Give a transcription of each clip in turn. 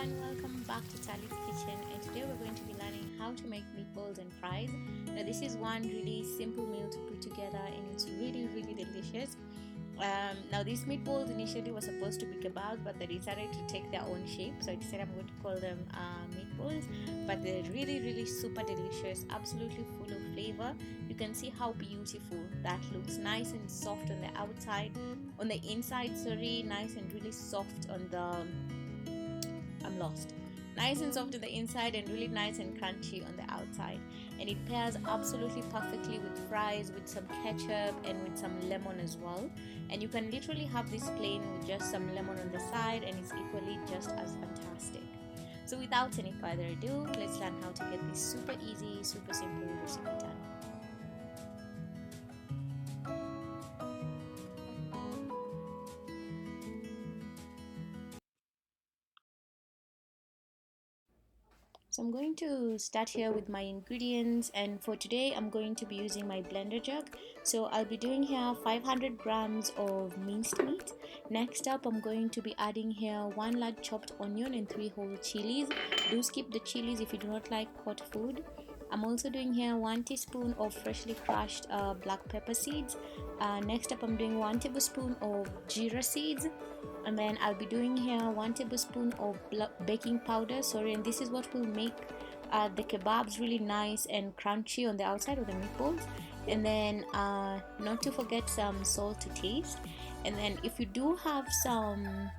everyone, welcome back to Tali's Kitchen, and today we're going to be learning how to make meatballs and fries. Now this is one really simple meal to put together and it's really delicious. Now these meatballs initially were supposed to be kebabs, but they decided to take their own shape, so I decided I'm going to call them meatballs. But they're really super delicious, absolutely full of flavor. You can see how beautiful that looks, nice and soft on the outside, on the inside, sorry, nice and really soft on the I'm lost. Nice and soft on the inside and really nice and crunchy on the outside. And it pairs absolutely perfectly with fries, with some ketchup, and with some lemon as well. And you can literally have this plain with just some lemon on the side, and it's equally just as fantastic. So without any further ado, let's learn how to get this super easy, super simple recipe done. So I'm going to start here with my ingredients, and for today I'm going to be using my blender jug. So I'll be doing here 500 grams of minced meat. Next up I'm going to be adding here 1 large chopped onion and 3 whole chilies. Do skip the chilies if you do not like hot food. I'm also doing here 1 teaspoon of freshly crushed black pepper seeds. Next up I'm doing 1 tablespoon of jeera seeds, and then I'll be doing here 1 tablespoon of baking powder, sorry, and this is what will make the kebabs really nice and crunchy on the outside of the meatballs. And then not to forget some salt to taste. And then if you do have some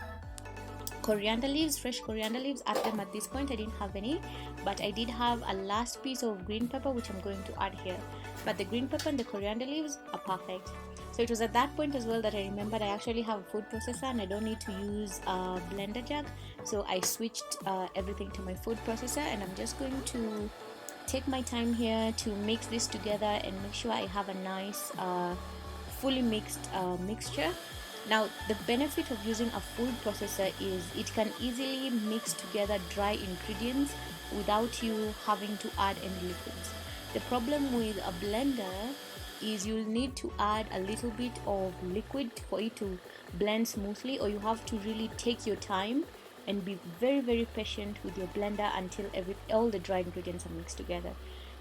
coriander leaves, fresh coriander leaves, add them. At this point I didn't have any, but I did have a last piece of green pepper which I'm going to add here. But the green pepper and the coriander leaves are perfect. So it was at that point as well that I remembered I actually have a food processor and I don't need to use a blender jug. So I switched everything to my food processor, and I'm just going to take my time here to mix this together and make sure I have a nice fully mixed mixture. Now the benefit of using a food processor is it can easily mix together dry ingredients without you having to add any liquids. The problem with a blender is you'll need to add a little bit of liquid for it to blend smoothly, or you have to really take your time and be very patient with your blender until all the dry ingredients are mixed together.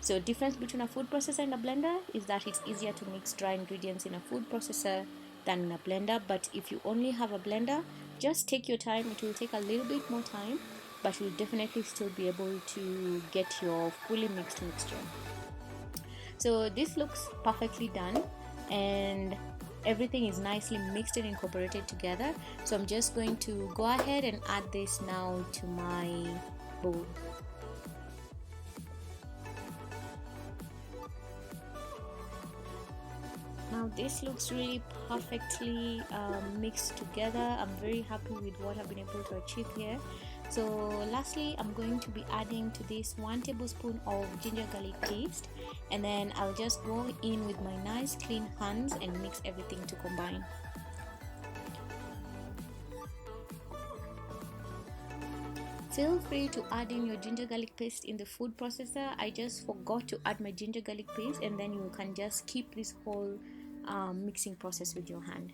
So difference between a food processor and a blender is that it's easier to mix dry ingredients in a food processor than in a blender. But if you only have a blender, just take your time. It will take a little bit more time, but you'll definitely still be able to get your fully mixed mixture. So this looks perfectly done and everything is nicely mixed and incorporated together. So I'm just going to go ahead and add this now to my bowl. Now this looks really perfectly mixed together. I'm very happy with what I've been able to achieve here. So lastly, I'm going to be adding to this 1 tablespoon of ginger garlic paste, and then I'll just go in with my nice clean hands and mix everything to combine. Feel free to add in your ginger garlic paste in the food processor. I just forgot to add my ginger garlic paste, and then you can just keep this whole mixing process with your hand.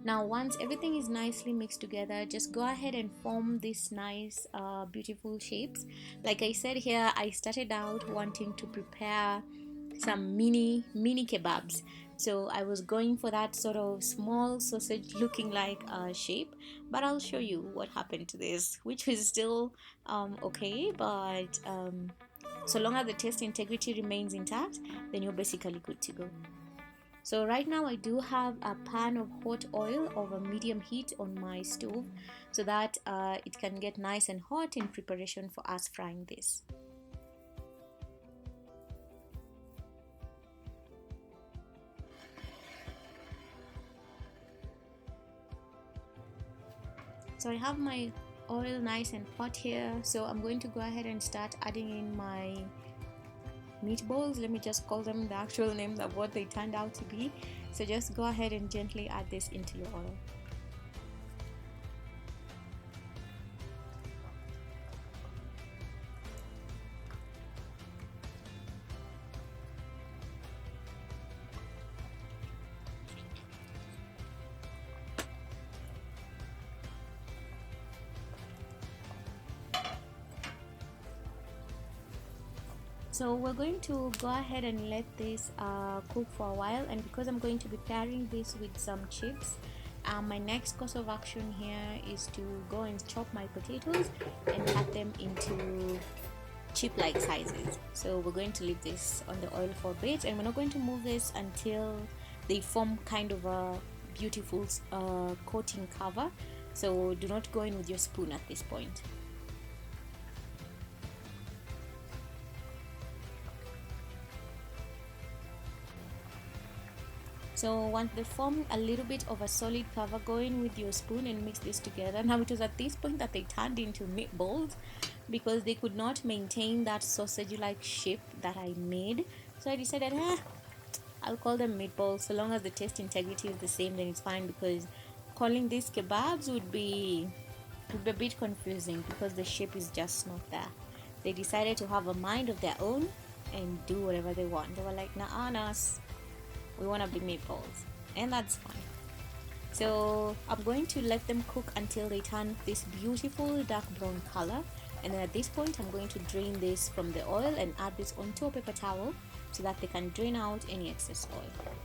Now once everything is nicely mixed together, just go ahead and form these nice beautiful shapes. Like I said here, I started out wanting to prepare some mini kebabs, so I was going for that sort of small sausage looking like shape, but I'll show you what happened to this, which is still okay, but so long as the taste integrity remains intact, then you're basically good to go. So right now I do have a pan of hot oil over medium heat on my stove so that it can get nice and hot in preparation for us frying this. So I have my oil nice and hot here, so I'm going to go ahead and start adding in my meatballs. Let me just call them the actual names of what they turned out to be. So just go ahead and gently add this into your oil. So we're going to go ahead and let this cook for a while, and because I'm going to be pairing this with some chips, my next course of action here is to go and chop my potatoes and cut them into chip like sizes. So we're going to leave this on the oil for a bit, and we're not going to move this until they form kind of a beautiful coating cover. So do not go in with your spoon at this point. So once they form a little bit of a solid cover, go in with your spoon and mix this together. Now it was at this point that they turned into meatballs because they could not maintain that sausage like shape that I made. So I decided, I'll call them meatballs. So long as the taste integrity is the same, then it's fine, because calling these kebabs would be a bit confusing because the shape is just not there. They decided to have a mind of their own and do whatever they want. They were like, nah, us, we want to be meatballs, and that's fine. So I'm going to let them cook until they turn this beautiful dark brown color, and then at this point I'm going to drain this from the oil and add this onto a paper towel so that they can drain out any excess oil.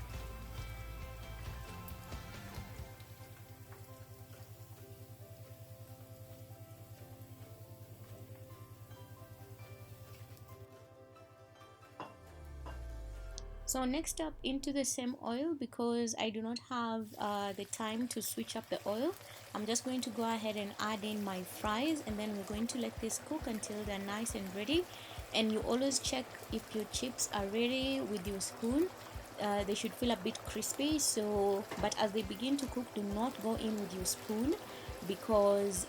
So next up, into the same oil, because I do not have the time to switch up the oil, I'm just going to go ahead and add in my fries, and then we're going to let this cook until they're nice and ready. And you always check if your chips are ready with your spoon. They should feel a bit crispy, so but as they begin to cook, do not go in with your spoon, because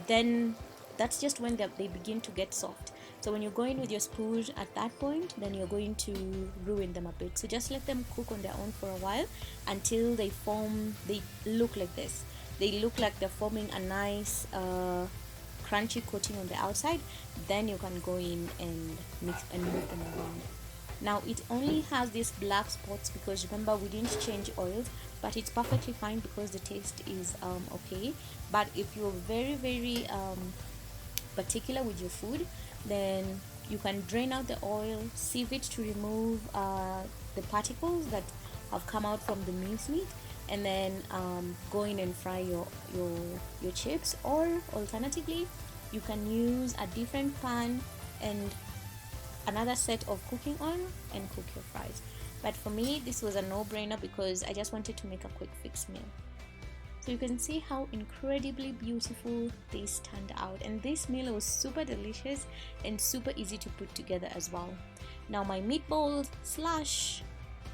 then that's just when they begin to get soft. So when you go in with your spoon at that point, then you're going to ruin them a bit. So just let them cook on their own for a while until they look like this. They look like they're forming a nice crunchy coating on the outside. Then you can go in and mix and move them around. Now it only has these black spots because remember we didn't change oils, but it's perfectly fine because the taste is okay. But if you're very particular with your food, then you can drain out the oil, sieve it to remove the particles that have come out from the mincemeat, and then go in and fry your chips. Or alternatively, you can use a different pan and another set of cooking oil and cook your fries. But for me, this was a no-brainer because I just wanted to make a quick fix meal. So you can see how incredibly beautiful this turned out, and this meal was super delicious and super easy to put together as well. Now my meatballs slash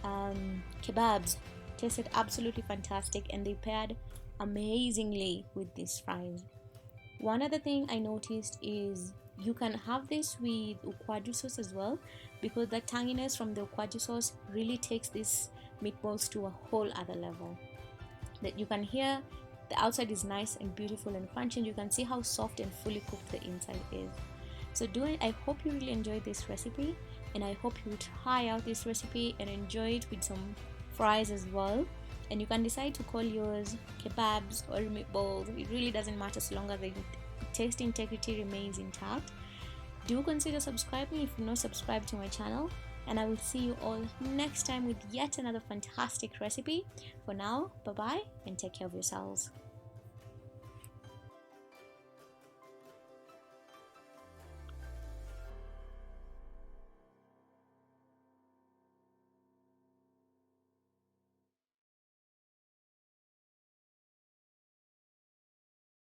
kebabs tasted absolutely fantastic, and they paired amazingly with these fries. One other thing I noticed is you can have this with ukwaju sauce as well, because the tanginess from the ukwaju sauce really takes these meatballs to a whole other level. That you can hear the outside is nice and beautiful and crunchy, and you can see how soft and fully cooked the inside is. So I hope you really enjoyed this recipe, and I hope you try out this recipe and enjoy it with some fries as well. And you can decide to call yours kebabs or meatballs. It really doesn't matter so long as the taste integrity remains intact. Do consider subscribing if you're not subscribed to my channel, and I will see you all next time with yet another fantastic recipe. For now, bye bye and take care of yourselves.